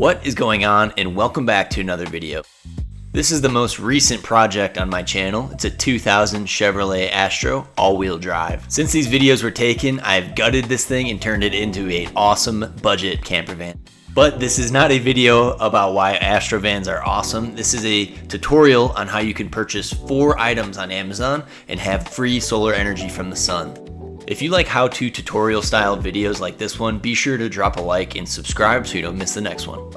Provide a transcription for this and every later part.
What is going on, and welcome back to another video. This is the most recent project on my channel. It's a 2000 Chevrolet Astro all-wheel drive. Since these videos were taken, I've gutted this thing and turned it into an awesome budget camper van. But this is not a video about why Astro vans are awesome. This is a tutorial on how you can purchase 4 items on Amazon and have free solar energy from the sun. If you like how-to tutorial style videos like this one, be sure to drop a like and subscribe so you don't miss the next one.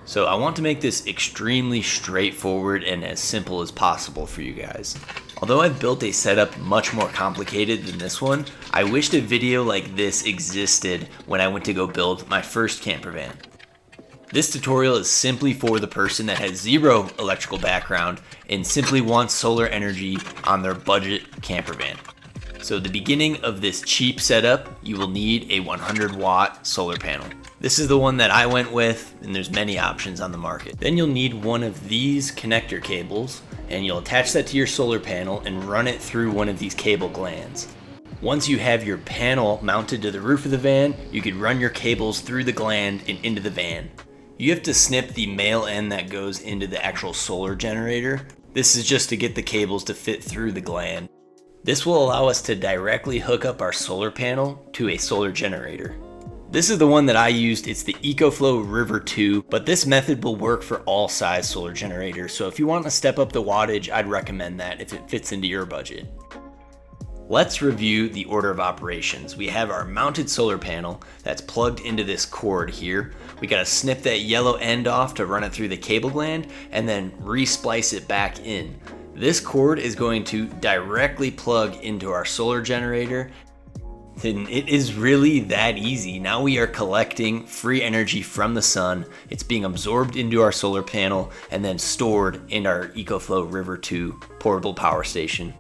So I want to make this extremely straightforward and as simple as possible for you guys. Although I've built a setup much more complicated than this one, I wished a video like this existed when I went to go build my first camper van. This tutorial is simply for the person that has zero electrical background and simply wants solar energy on their budget camper van. So at the beginning of this cheap setup, you will need a 100-watt solar panel. This is the one that I went with, and there's many options on the market. Then you'll need one of these connector cables, and you'll attach that to your solar panel and run it through one of these cable glands. Once you have your panel mounted to the roof of the van, you can run your cables through the gland and into the van. You have to snip the male end that goes into the actual solar generator. This is just to get the cables to fit through the gland. This will allow us to directly hook up our solar panel to a solar generator. This is the one that I used. It's the EcoFlow River 2, but this method will work for all size solar generators. So if you want to step up the wattage, I'd recommend that if it fits into your budget. Let's review the order of operations. We have our mounted solar panel that's plugged into this cord here. We gotta snip that yellow end off to run it through the cable gland and then re-splice it back in. This cord is going to directly plug into our solar generator. And it is really that easy. Now we are collecting free energy from the sun. It's being absorbed into our solar panel and then stored in our EcoFlow River 2 portable power station.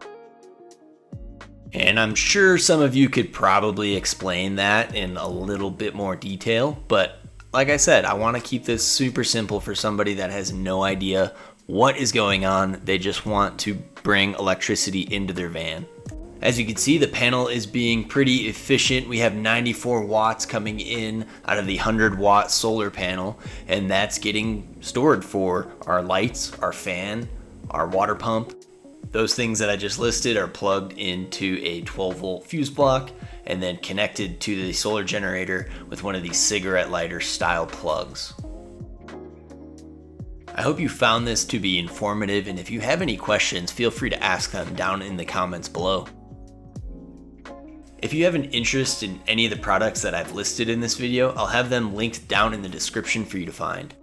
And I'm sure some of you could probably explain that in a little bit more detail, but like I said, I want to keep this super simple for somebody that has no idea what is going on. They just want to bring electricity into their van. As you can see, the panel is being pretty efficient. We have 94 watts coming in out of the 100-watt solar panel, and that's getting stored for our lights, our fan, our water pump. Those things that I just listed are plugged into a 12-volt fuse block and then connected to the solar generator with one of these cigarette lighter style plugs. I hope you found this to be informative, and if you have any questions, feel free to ask them down in the comments below. If you have an interest in any of the products that I've listed in this video, I'll have them linked down in the description for you to find.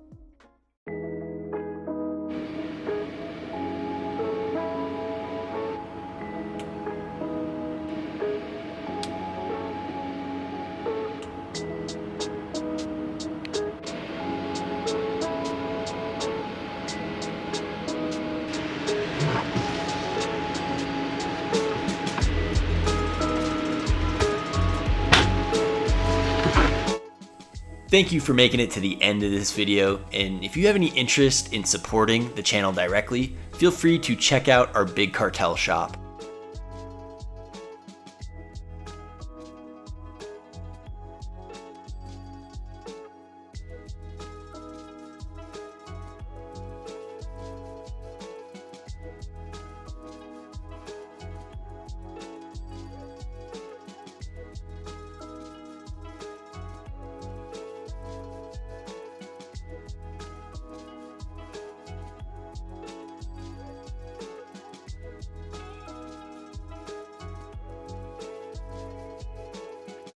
Thank you for making it to the end of this video, and if you have any interest in supporting the channel directly, feel free to check out our Big Cartel shop.